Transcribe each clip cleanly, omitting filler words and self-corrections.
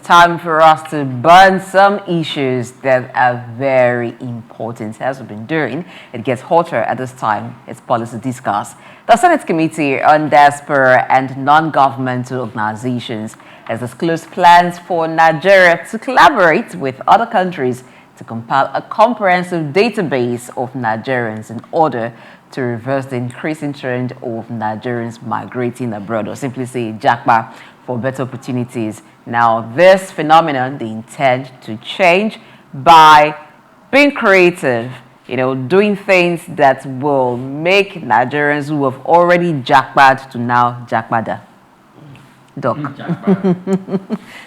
time for us to burn some issues that are very important. As we've been doing, it gets hotter at this time. It's policy discuss. The Senate Committee on Diaspora and Non-Governmental Organizations has disclosed plans for Nigeria to collaborate with other countries to compile a comprehensive database of Nigerians in order to reverse the increasing trend of Nigerians migrating abroad, or simply say JAPA, for better opportunities. Now, this phenomenon, they intend to change by being creative, doing things that will make Nigerians who have already JAPA'd to now JAPA'da. Doc.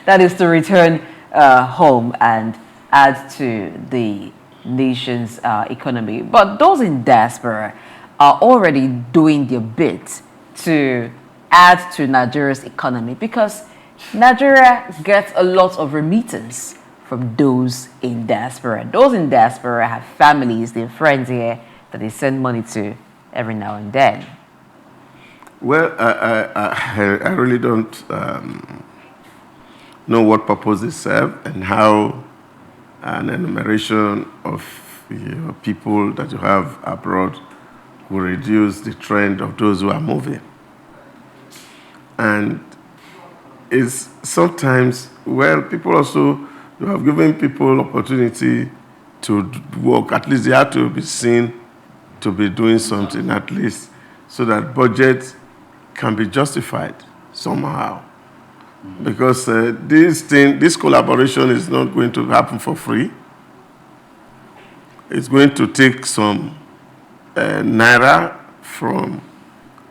That is to return home and add to the nation's economy. But those in diaspora are already doing their bit to add to Nigeria's economy, because Nigeria gets a lot of remittance from those in diaspora. Those in diaspora have families, their friends here that they send money to every now and then. Well, I really don't know what purposes serve and how an enumeration of people that you have abroad will reduce the trend of those who are moving. And it's sometimes, people also, you have given people opportunity to work. At least they have to be seen to be doing something, at least, so that budget can be justified somehow. Because this collaboration is not going to happen for free. It's going to take some naira from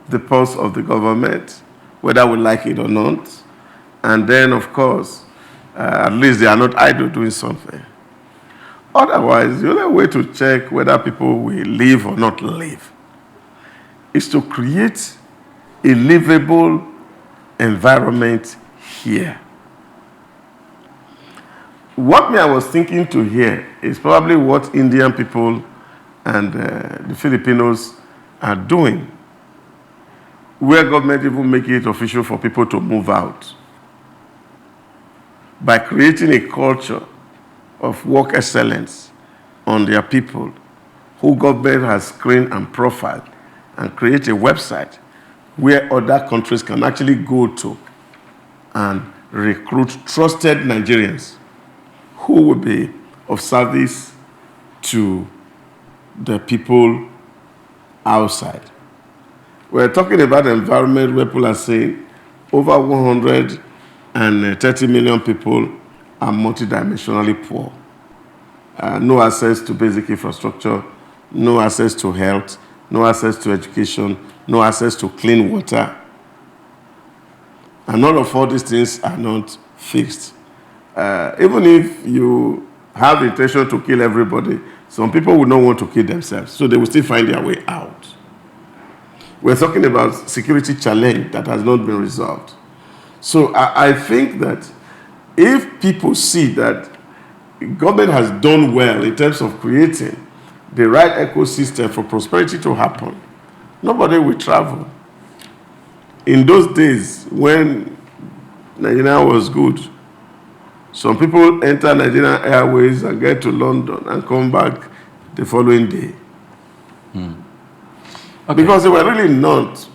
the pulse of the government, whether we like it or not. And then, of course, at least they are not idle doing something. Otherwise, the only way to check whether people will live or not live is to create a livable environment here. What I was thinking to hear is probably what Indian people and the Filipinos are doing, where government even make it official for people to move out by creating a culture of work excellence on their people, who government has screened and profiled, and create a website where other countries can actually go to and recruit trusted Nigerians who will be of service to the people outside. We're talking about an environment where people are saying over 130 million people are multidimensionally poor. No access to basic infrastructure, no access to health, no access to education, no access to clean water. And all these things are not fixed. Even if you have the intention to kill everybody, some people will not want to kill themselves, so they will still find their way out. We're talking about security challenge that has not been resolved. So I think that if people see that government has done well in terms of creating the right ecosystem for prosperity to happen, nobody will travel. In those days when Nigeria was good, some people enter Nigerian Airways and get to London and come back the following day. Okay. Because they were really not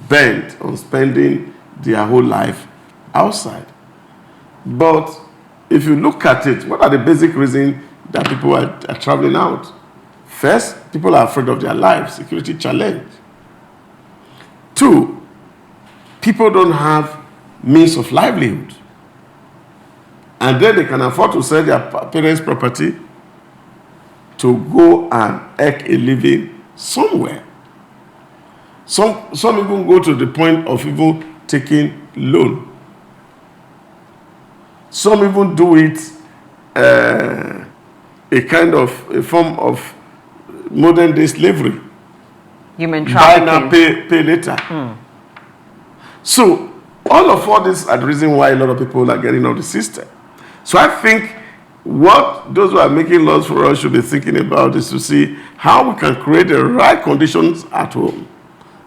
bent on spending their whole life outside. But if you look at it, what are the basic reasons that people are traveling out? First, people are afraid of their lives, security challenge. Two, people don't have means of livelihood. And then they can afford to sell their parents' property to go and make a living somewhere. Some even go to the point of even taking loan. Some even do it a form of modern day slavery. Human trafficking. Buy now, pay later. So all these are the reason why a lot of people are getting out of the system. So I think what those who are making laws for us should be thinking about is to see how we can create the right conditions at home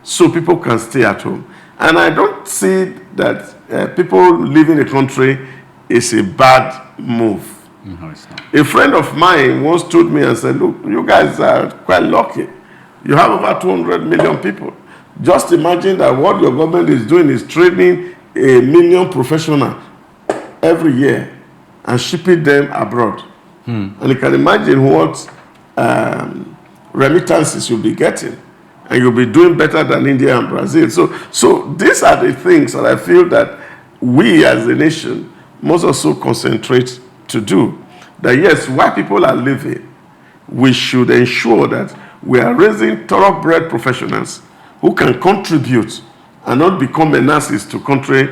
so people can stay at home. And I don't see that people leaving the country is a bad move. No, it's not. A friend of mine once told me and said, look, you guys are quite lucky. You have over 200 million people. Just imagine that what your government is doing is training 1 million professionals every year and shipping them abroad. And you can imagine what remittances you'll be getting. And you'll be doing better than India and Brazil. So these are the things that I feel that we as a nation must also concentrate to do. That yes, while people are living, we should ensure that we are raising thoroughbred professionals who can contribute and not become menaces to country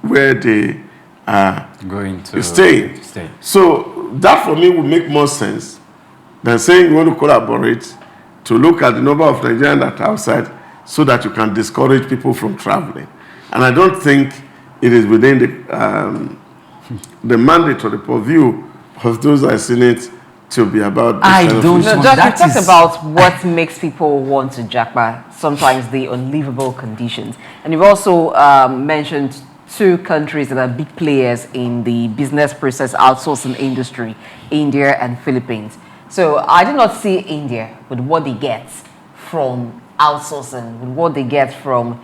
where they are Going to stay. So that for me would make more sense than saying you want to collaborate to look at the number of Nigerians that are outside so that you can discourage people from traveling. And I don't think it is within the mandate or the purview of those that seen it to be about. I don't No, know. Josh, you That talked is- about what makes people want to JAPA, sometimes the unlivable conditions. And you've also mentioned 2 countries that are big players in the business process outsourcing industry, India and Philippines. So I did not see India with what they get from outsourcing, with what they get from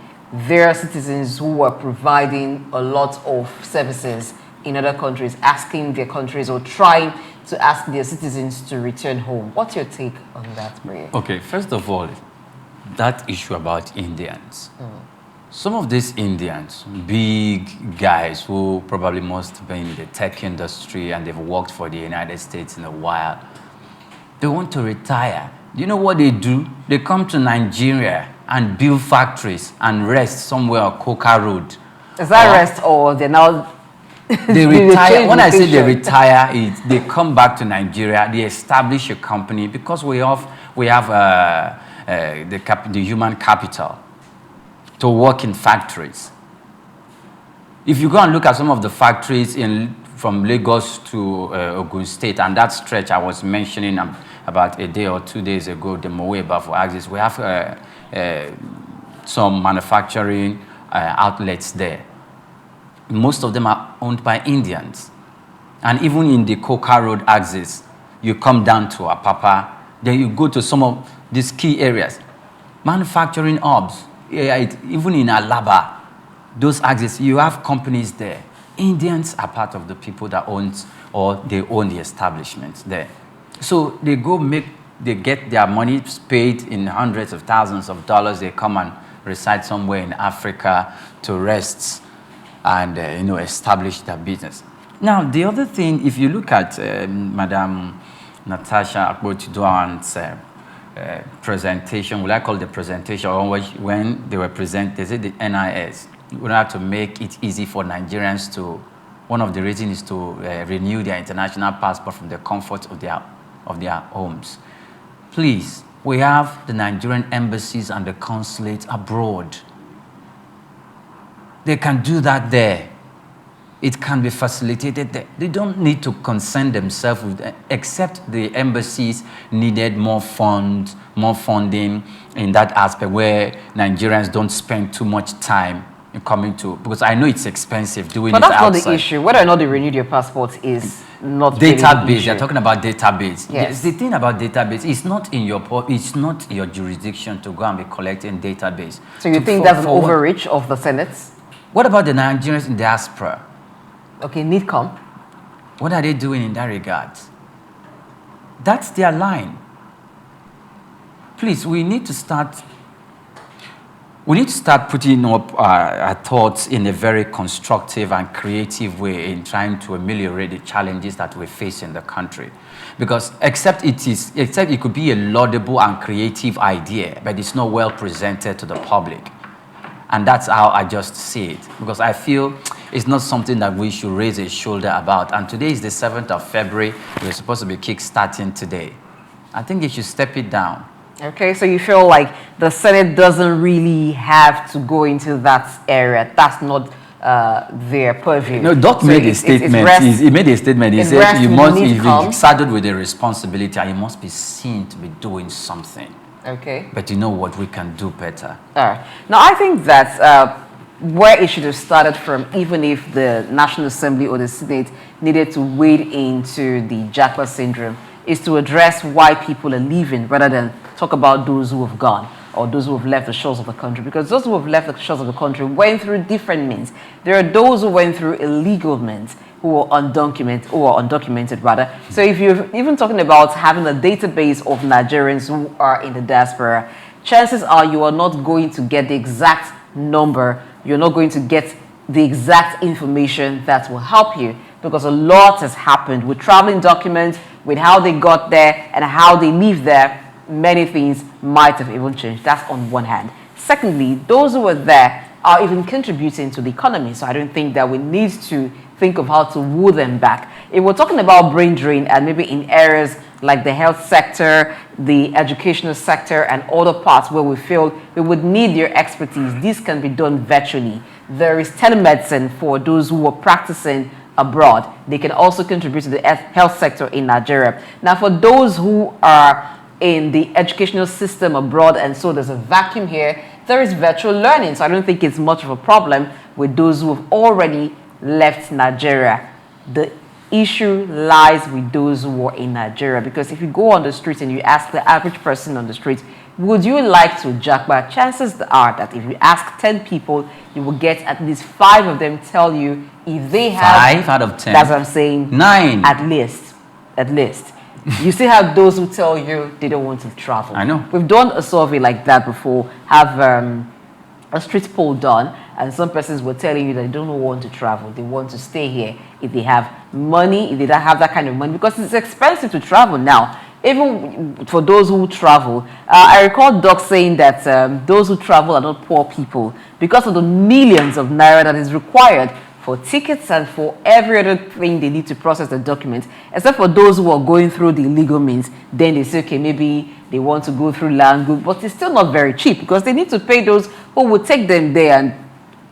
their citizens who are providing a lot of services in other countries, asking their countries or trying to ask their citizens to return home. What's your take on that, Maria? Okay, first of all, that issue about Indians. Some of these Indians, big guys who probably must have been in the tech industry and they've worked for the United States in a while, they want to retire. You know what they do? They come to Nigeria and build factories and rest somewhere on Coca Road. Is that rest or they're now... They retire. When I say they retire, they come back to Nigeria. They establish a company because we have the human capital to work in factories. If you go and look at some of the factories from Lagos to Ogun State and that stretch I was mentioning about a day or 2 days ago, the Mowe Bafo axis, we have some manufacturing outlets there. Most of them are owned by Indians. And even in the Coca Road axis, you come down to Apapa, then you go to some of these key areas. Manufacturing hubs, even in Alaba, those axes, you have companies there. Indians are part of the people that own the establishments there. So they get their money paid in hundreds of thousands of dollars. They come and reside somewhere in Africa to rest and establish their business. Now, the other thing, if you look at Madam Natasha Akpotidoan's presentation, will I call the presentation, when they were presenting, they said the NIS, we have to make it easy for Nigerians to, one of the reasons is to renew their international passport from the comfort of their homes. Please, we have the Nigerian embassies and the consulates abroad. They can do that there. It can be facilitated there. They don't need to concern themselves with, except the embassies needed more funds, more funding in that aspect where Nigerians don't spend too much time in coming to, because I know it's expensive doing it outside. But that's not the issue. Whether or not they renewed your passport is not database. They're talking about database. Yes. The thing about database is not it's not your jurisdiction to go and be collecting database. So you think that's an overreach of the Senate? What about the Nigerians in diaspora? Okay, NIDCOM. What are they doing in that regard? That's their line. Please, we need to start putting up our thoughts in a very constructive and creative way in trying to ameliorate the challenges that we face in the country. Because except it could be a laudable and creative idea, but it's not well presented to the public. And that's how I just see it. Because I feel it's not something that we should raise a shoulder about. And today is the 7th of February. We're supposed to be kick-starting today. I think they should step it down. Okay, so you feel like the Senate doesn't really have to go into that area. That's not their purview. No, Doc so made a statement. He made a statement. He said you must, if you saddled with a responsibility, and you must be seen to be doing something. Okay. But you know what? We can do better. All right. Now, I think that where it should have started from, even if the National Assembly or the Senate needed to wade into the JAPA Syndrome, is to address why people are leaving rather than talk about those who have gone or those who have left the shores of the country. Because those who have left the shores of the country went through different means. There are those who went through illegal means, who are undocumented rather. So if you're even talking about having a database of Nigerians who are in the diaspora, chances are you are not going to get the exact number. You're not going to get the exact information that will help you, because a lot has happened with traveling documents, with how they got there and how they leave there. Many things might have even changed. That's on one hand. Secondly, those who were there are even contributing to the economy. So I don't think that we need to think of how to woo them back. If we're talking about brain drain and maybe in areas like the health sector, the educational sector, and other parts where we feel we would need your expertise, this can be done virtually. There is telemedicine for those who are practicing abroad. They can also contribute to the health sector in Nigeria. Now, for those who are in the educational system abroad, and so there's a vacuum here, there is virtual learning. So I don't think it's much of a problem with those who have already left Nigeria. The issue lies with those who are in Nigeria, because if you go on the street and you ask the average person on the street, would you like to JAPA? Chances are that if you ask 10 people, you will get at least 5 of them tell you if they have 5 out of 10. That's what I'm saying. 9 at least. You still have those who tell you they don't want to travel. I know. We've done a survey like that before, have a street poll done, and some persons were telling you that they don't want to travel. They want to stay here if they have money, if they don't have that kind of money, because it's expensive to travel now. Even for those who travel, I recall Doc saying that those who travel are not poor people because of the millions of naira that is required for tickets and for every other thing they need to process the documents, except for those who are going through the legal means. Then they say, okay, maybe they want to go through land good, but it's still not very cheap because they need to pay those who will take them there and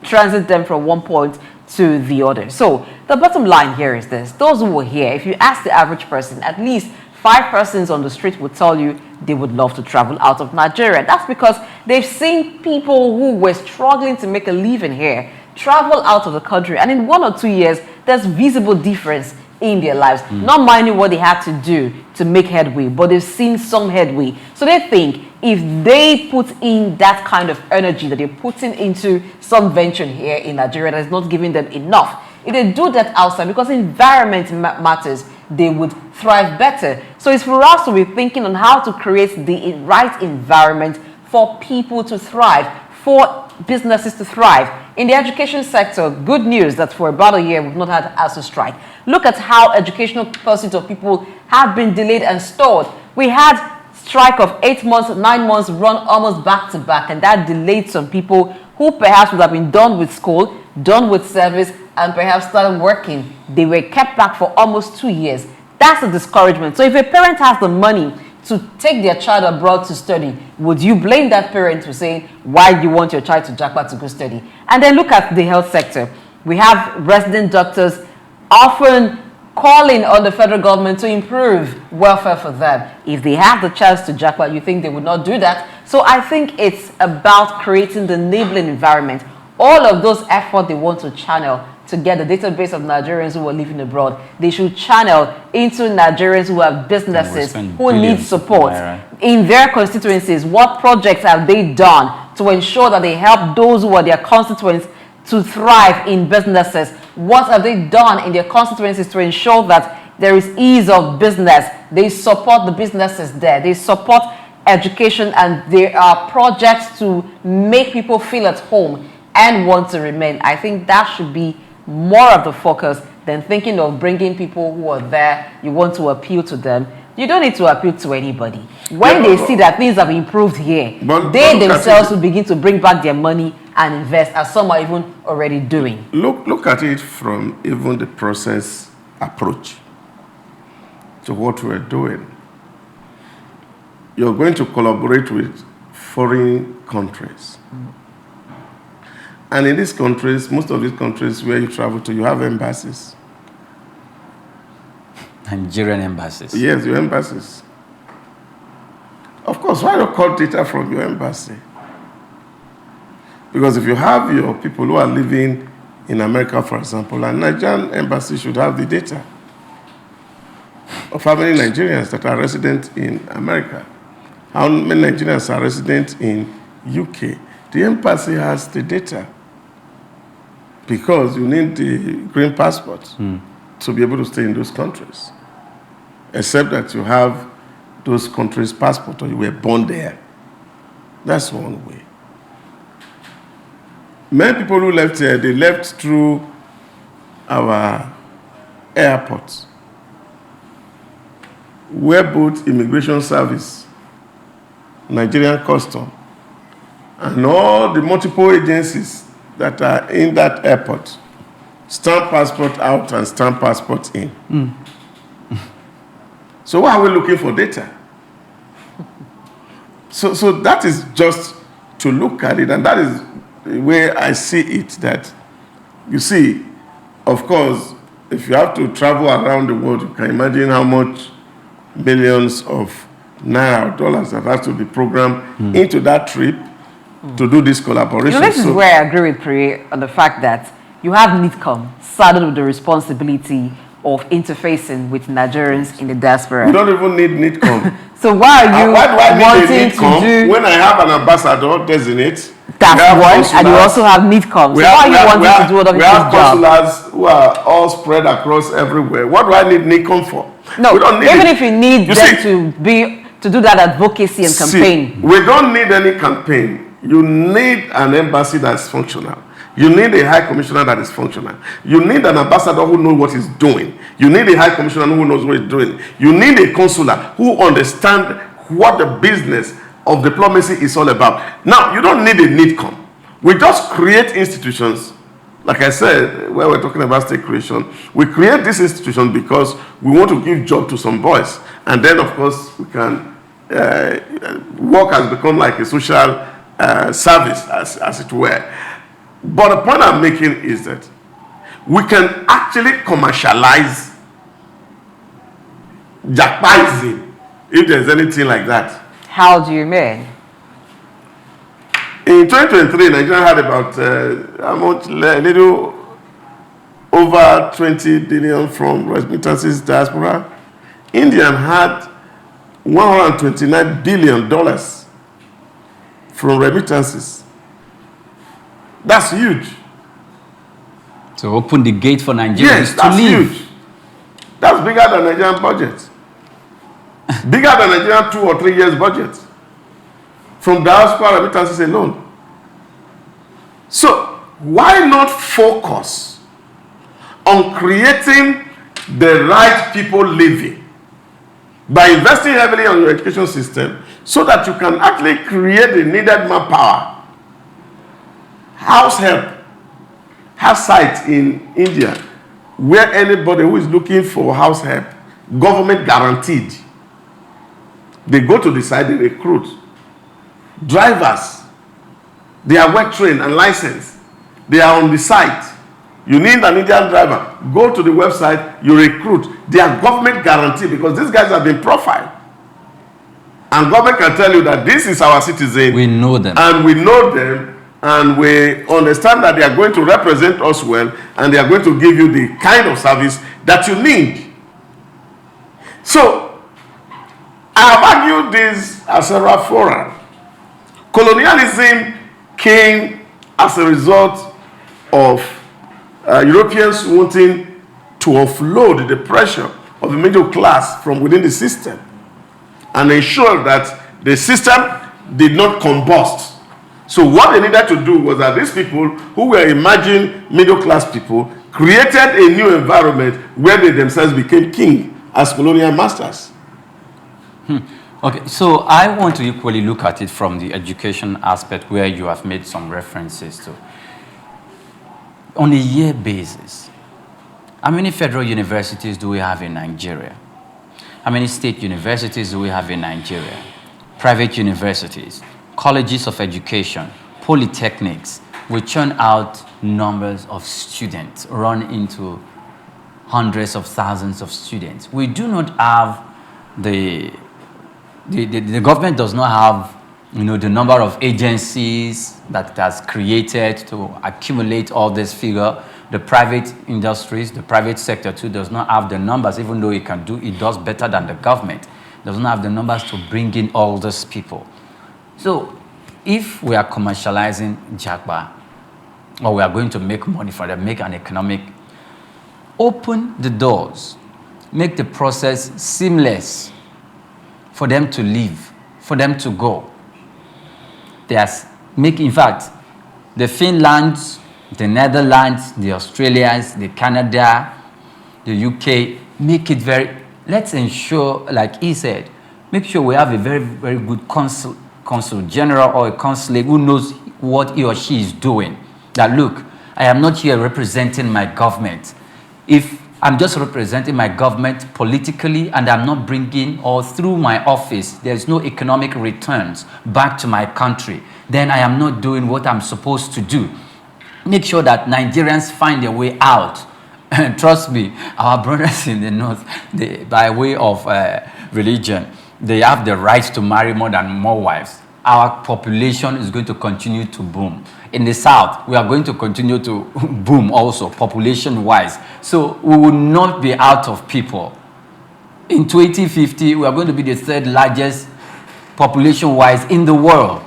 transit them from one point to the other. So the bottom line here is this: those who were here, if you ask the average person, at least 5 persons on the street would tell you they would love to travel out of Nigeria. That's because they've seen people who were struggling to make a living here travel out of the country, and in 1 or 2 years there's visible difference in their lives, not minding what they had to do to make headway, but they've seen some headway. So they think if they put in that kind of energy that they're putting into some venture here in Nigeria that is not giving them enough, if they do that outside, because environment matters, they would thrive better. So it's for us to be thinking on how to create the right environment for people to thrive, for businesses to thrive. In the education sector, good news that for about a year we've not had ASU strike. Look at how educational pursuits of people have been delayed and stalled. We had strike of 8 months, 9 months run almost back to back, and that delayed some people who perhaps would have been done with school, done with service, and perhaps started working. They were kept back for almost 2 years. That's a discouragement. So if a parent has the money to take their child abroad to study, would you blame that parent for saying, why do you want your child to JAPA to go study? And then look at the health sector. We have resident doctors often calling on the federal government to improve welfare for them. If they have the chance to JAPA, you think they would not do that? So I think it's about creating the enabling environment. All of those efforts they want to channel to get the database of Nigerians who are living abroad, they should channel into Nigerians who have businesses, who need support in their constituencies. What projects have they done to ensure that they help those who are their constituents to thrive in businesses? What have they done in their constituencies to ensure that there is ease of business? They support the businesses there. They support education, and there are projects to make people feel at home and want to remain. I think that should be more of the focus than thinking of bringing people who are there. You want to appeal to them. You don't need to appeal to anybody. When they see that things have improved here, they themselves will begin to bring back their money and invest, as some are even already doing. Look at it from even the process approach to what we're doing. You're going to collaborate with foreign countries. And in these countries, most of these countries where you travel to, you have embassies. Nigerian embassies. Yes, your embassies. Of course, why not call data from your embassy? Because if you have your people who are living in America, for example, a Nigerian embassy should have the data of how many Nigerians that are resident in America, how many Nigerians are resident in UK. The embassy has the data because you need the green passport to be able to stay in those countries, except that you have those countries' passport or you were born there. That's one way. Many people who left here, they left through our airports, where both Immigration Service, Nigerian Custom, and all the multiple agencies that are in that airport stamp passport out and stamp passport in. So why are we looking for data? So that is just to look at it, and that is the way I see it, that you see, of course, if you have to travel around the world, you can imagine how much millions of naira or dollars that has to be programmed into that trip to do this collaboration. This is where I agree with Pri on the fact that you have NITCOM saddled with the responsibility of interfacing with Nigerians in the diaspora. We don't even need NITCOM. So why are you why do I wanting need a NITCOM to do... when I have an ambassador designate? That's one, and you also have NITCOM. So why are you wanting to do other people's job? We have consulars who are all spread across everywhere. What do I need NITCOM for? No, we don't need even it. if you need them to do that advocacy and campaign. We don't need any campaign. You need an embassy that's functional. You need a high commissioner that is functional. You need an ambassador who knows what he's doing. You need a high commissioner who knows what he's doing. You need a consular who understands what the business of diplomacy is all about. Now, you don't need a NITCOM. We just create institutions. Like I said, where we're talking about state creation, we create this institution because we want to give job to some boys. And then, of course, we can, work has become like a social service, as it were. But the point I'm making is that we can actually commercialize JAPAism, if there's anything like that. How do you mean? In 2023, Nigeria had about a little over 20 billion from remittances diaspora. India had $129 billion from remittances. That's huge. To open the gate for Nigerians yes, to leave. Huge. That's bigger than Nigerian budget. Bigger than Nigerian 2 or 3 years budget. From diaspora remittances alone. So, why not focus on creating the right people living by investing heavily on your education system so that you can actually create the needed manpower? House help have sites in India where anybody who is looking for house help, government guaranteed, they go to the site, they recruit. Drivers, they are well trained and licensed. They are on the site. You need an Indian driver, go to the website, you recruit. They are government guaranteed because these guys have been profiled. And government can tell you that this is our citizen. We know them. And we know them. And we understand that they are going to represent us well, and they are going to give you the kind of service that you need. So, I have argued this at several fora. Colonialism came as a result of Europeans wanting to offload the pressure of the middle class from within the system and ensure that the system did not combust. So what they needed to do was that these people who were emerging middle class people created a new environment where they themselves became king as colonial masters. Okay, so I want to equally look at it from the education aspect where you have made some references to. On a year basis, how many federal universities do we have in Nigeria? How many state universities do we have in Nigeria? Private universities, colleges of education, polytechnics, we churn out numbers of students, run into hundreds of thousands of students. We do not have the government does not have the number of agencies that it has created to accumulate all this figure. The private industries, the private sector too, does not have the numbers, even though it does better than the government. Does not have the numbers to bring in all these people. So if we are commercializing JAPA, or we are going to make money for them, make an economic, open the doors, make the process seamless for them to leave, for them to go. In fact, the Finlands, the Netherlands, the Australians, the Canada, the UK, make it let's ensure, like he said, make sure we have a very, very good consul general or a consulate who knows what he or she is doing. That, look, I am not here representing my government. If I'm just representing my government politically and I'm not bringing, or through my office, there's no economic returns back to my country, then I am not doing what I'm supposed to do. Make sure that Nigerians find their way out. And trust me, our brothers in the north, by way of religion, they have the right to marry more wives. Our population is going to continue to boom. In the south, we are going to continue to boom also, population-wise. So we will not be out of people. In 2050, we are going to be the third largest population-wise in the world.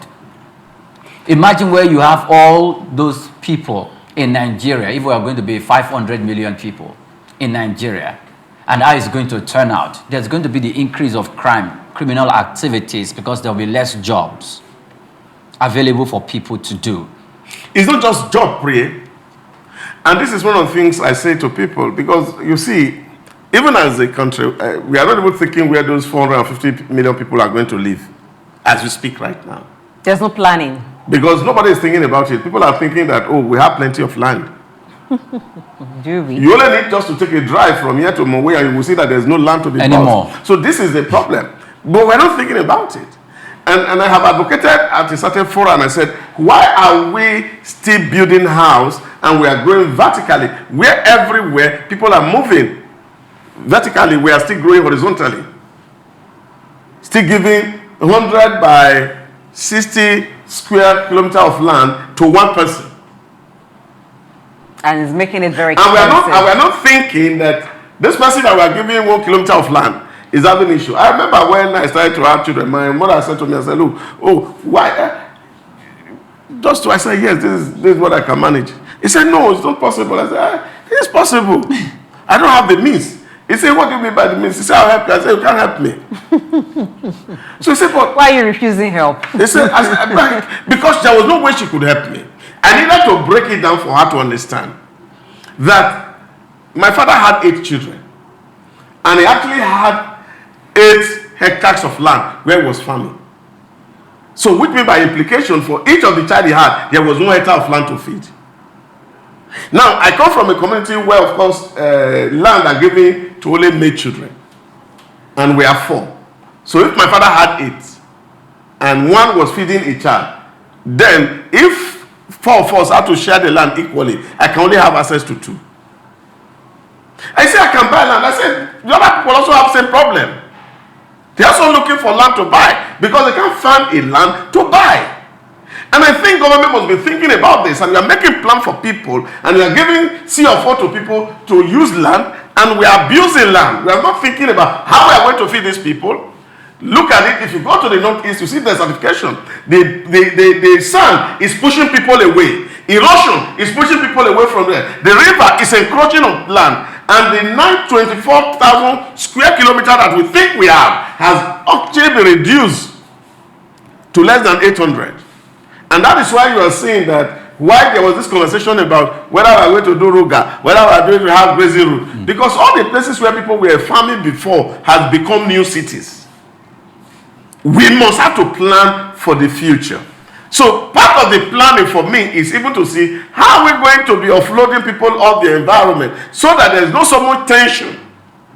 Imagine where you have all those people in Nigeria, if we are going to be 500 million people in Nigeria, and how it's going to turn out. There's going to be the increase of crime, criminal activities, because there will be less jobs available for people to do. It's not just job, Priye. And this is one of the things I say to people, because you see, even as a country, we are not even thinking where those 450 million people are going to live as we speak right now. There's no planning. Because nobody is thinking about it. People are thinking that, oh, we have plenty of land. Do we? You only need just to take a drive from here to Mowe and you will see that there's no land to be bought. So this is the problem. But we're not thinking about it. And I have advocated at a certain forum, and I said, why are we still building house and we are growing vertically? Where everywhere people are moving vertically, we are still growing horizontally. Still giving 100 by 60 square kilometer of land to one person. And it's making it very expensive. And we're not thinking that this person that we're giving 1 kilometer of land is having an issue. I remember when I started to have children, my mother said to me, I said, look, why? Just to, I said, yes, this is what I can manage. He said, no, it's not possible. I said, it's possible. I don't have the means. He said, what do you mean by the means? He said, I'll help you. I said, you can't help me. So he said, but why are you refusing help? He said, because there was no way she could help me. I needed to break it down for her to understand that my father had 8 children. And he actually had 8 hectares of land where he was farming. So which means by implication, for each of the child he had, there was 1 hectare of land to feed. Now, I come from a community where, of course, land are given to only male children. And we are 4. So if my father had 8, and 1 was feeding a child, then if 4 of us had to share the land equally, I can only have access to 2. I said, I can buy land. I said, the other people also have the same problem. They're also looking for land to buy because they can't find a land to buy. And I think government must be thinking about this, and we are making plan for people, and we are giving C4 to people to use land, and we are abusing land. We are not thinking about how we are going to feed these people. Look at it. If you go to the northeast, you see the certification. The sun is pushing people away. Erosion is pushing people away from there. The river is encroaching on land, and the 924,000 square kilometers that we think we have has actually been reduced to less than 800. And that is why you are seeing that why there was this conversation about whether we are going to do Ruga, whether we are going to have grazing route. Because all the places where people were farming before has become new cities. We must have to plan for the future. So part of the planning for me is even to see how we're going to be offloading people off the environment so that there's no so much tension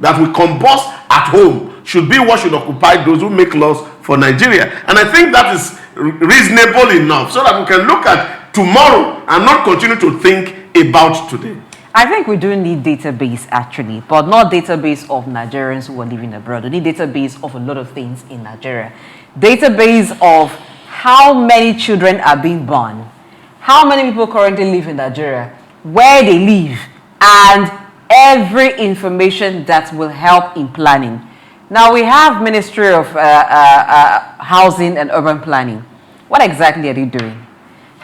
that we combust at home should be what should occupy those who make laws for Nigeria. And I think that is reasonable enough so that we can look at tomorrow and not continue to think about today. I think we do need database actually, but not database of Nigerians who are living abroad. We need database of a lot of things in Nigeria. Database of how many children are being born, how many people currently live in Nigeria, where they live, and every information that will help in planning. Now we have Ministry of Housing and Urban Planning. What exactly are they doing?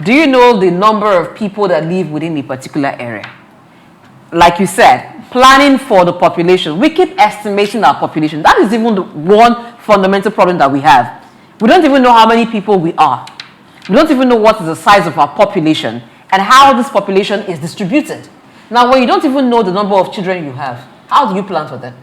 Do you know the number of people that live within a particular area? Like you said, planning for the population. We keep estimating our population. That is even the one fundamental problem that we have. We don't even know how many people we are. We don't even know what is the size of our population and how this population is distributed. Now, when you don't even know the number of children you have, how do you plan for them?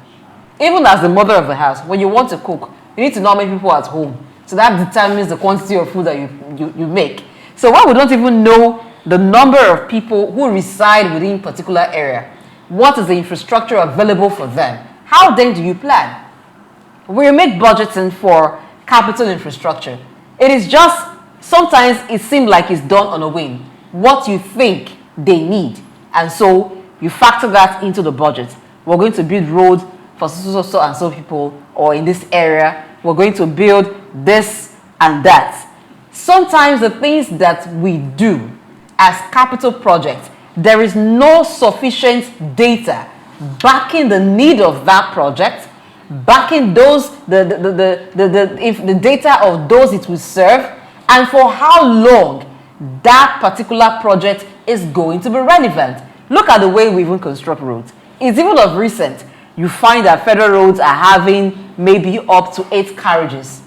Even as the mother of the house, when you want to cook, you need to know how many people are at home. So that determines the quantity of food that you make. So when we don't even know the number of people who reside within a particular area, what is the infrastructure available for them, how then do you plan? We make budgeting for capital infrastructure. It is just, sometimes it seems like it's done on a whim. What you think they need. And so you factor that into the budget. We're going to build roads for so and so people, or in this area, we're going to build this and that. Sometimes the things that we do as capital projects, there is no sufficient data backing the need of that project, backing those the data of those it will serve, and for how long that particular project is going to be relevant. Look at the way we even construct roads. It's even of recent. You find that federal roads are having maybe up to 8 carriages.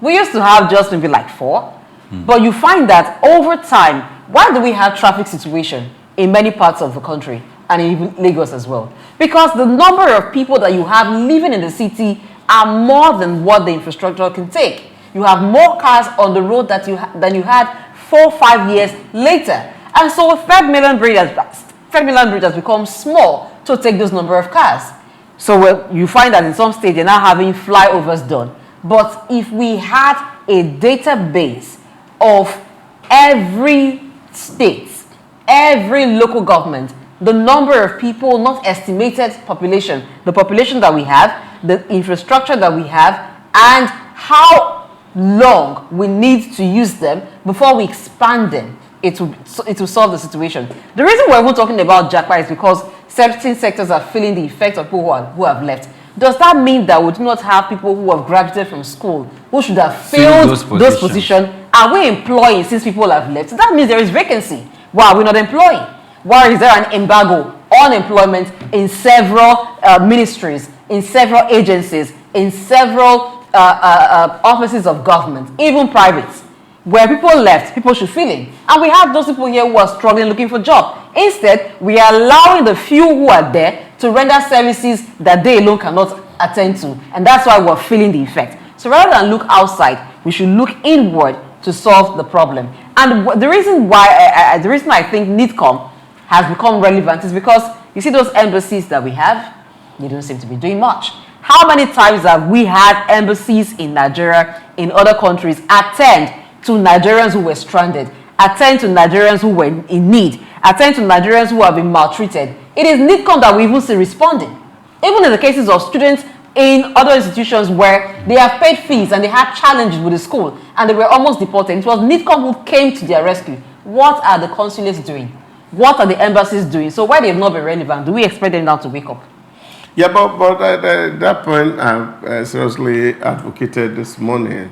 We used to have just maybe like 4. But you find that over time, why do we have traffic situation in many parts of the country and in Lagos as well? Because the number of people that you have living in the city are more than what the infrastructure can take. You have more cars on the road than you had 4 or 5 years later. And so Third Mainland Bridge has become small to take those number of cars. So you find that in some states they're now having flyovers done. But if we had a database of every state, every local government, the number of people, not estimated population, the population that we have, the infrastructure that we have, and how long we need to use them before we expand them, it will solve the situation. The reason we're even talking about JAPA is because certain sectors are feeling the effect of people who have left. Does that mean that we do not have people who have graduated from school who should have filled those positions? Are we employing since people have left? That means there is vacancy. Why are we not employing? Why is there an embargo on employment in several ministries, in several agencies, in several offices of government, even private? Where people left, people should fill in. And we have those people here who are struggling looking for jobs. Instead, we are allowing the few who are there to render services that they alone cannot attend to. And that's why we're feeling the effect. So rather than look outside, we should look inward to solve the problem. And the reason why, the reason I think NITCOM has become relevant is because you see those embassies that we have, they don't seem to be doing much. How many times have we had embassies in Nigeria, in other countries, attend to Nigerians who were stranded, attend to Nigerians who were in need, attend to Nigerians who have been maltreated? It is NITCOM that we even see responding. Even in the cases of students in other institutions where they have paid fees and they had challenges with the school and they were almost deported, it was NITCOM who came to their rescue. What are the consulates doing? What are the embassies doing? So why they've not been relevant, do we expect them now to wake up? Yeah, but at that point, I've seriously advocated this morning.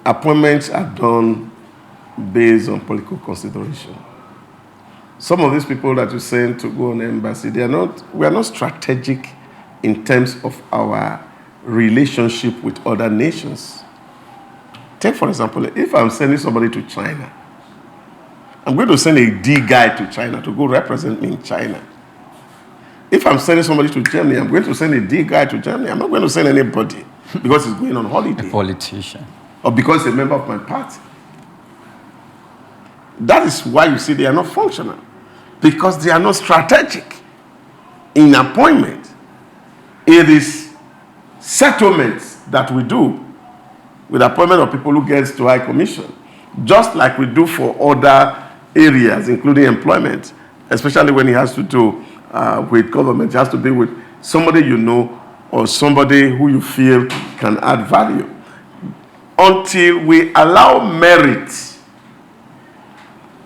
Appointments are done based on political consideration. Some of these people that you send to go on the embassy, we are not strategic in terms of our relationship with other nations. Take, for example, if I'm sending somebody to China, I'm going to send a D guy to China to go represent me in China. If I'm sending somebody to Germany, I'm going to send a D guy to Germany. I'm not going to send anybody because he's going on holiday. A politician. Or because he's a member of my party. That is why you see they are not functional. Because they are not strategic in appointment. It is settlements that we do with appointment of people who get to High Commission. Just like we do for other areas, including employment, especially when it has to do with government. It has to be with somebody you know or somebody who you feel can add value. until we allow merit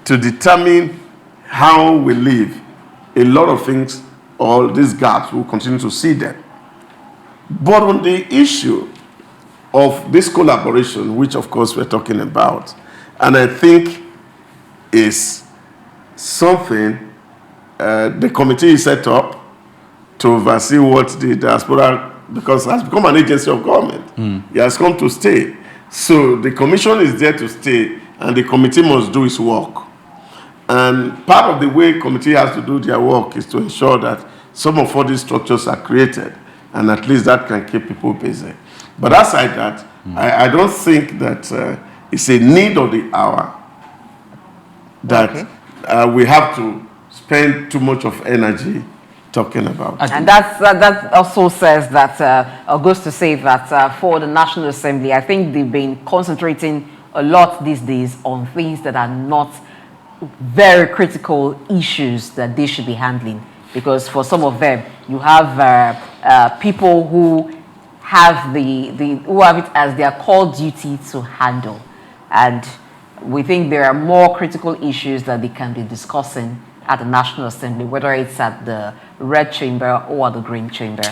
to determine how we live, a lot of things, all these gaps, we'll continue to see them. But on the issue of this collaboration, which of course we're talking about, and I think is something the committee is set up to oversee what the diaspora, because it has become an agency of government. It has come to stay. So the commission is there to stay, and the committee must do its work. And part of the way committee has to do their work is to ensure that some of all these structures are created, and at least that can keep people busy. But aside that, I don't think that it's a need of the hour that we have to spend too much of energy talking about. And that also says that, or goes to say that for the National Assembly, I think they've been concentrating a lot these days on things that are not very critical issues that they should be handling. Because for some of them, you have people who have who have it as their core duty to handle. And we think there are more critical issues that they can be discussing at the National Assembly, whether it's at the red chamber or the green chamber.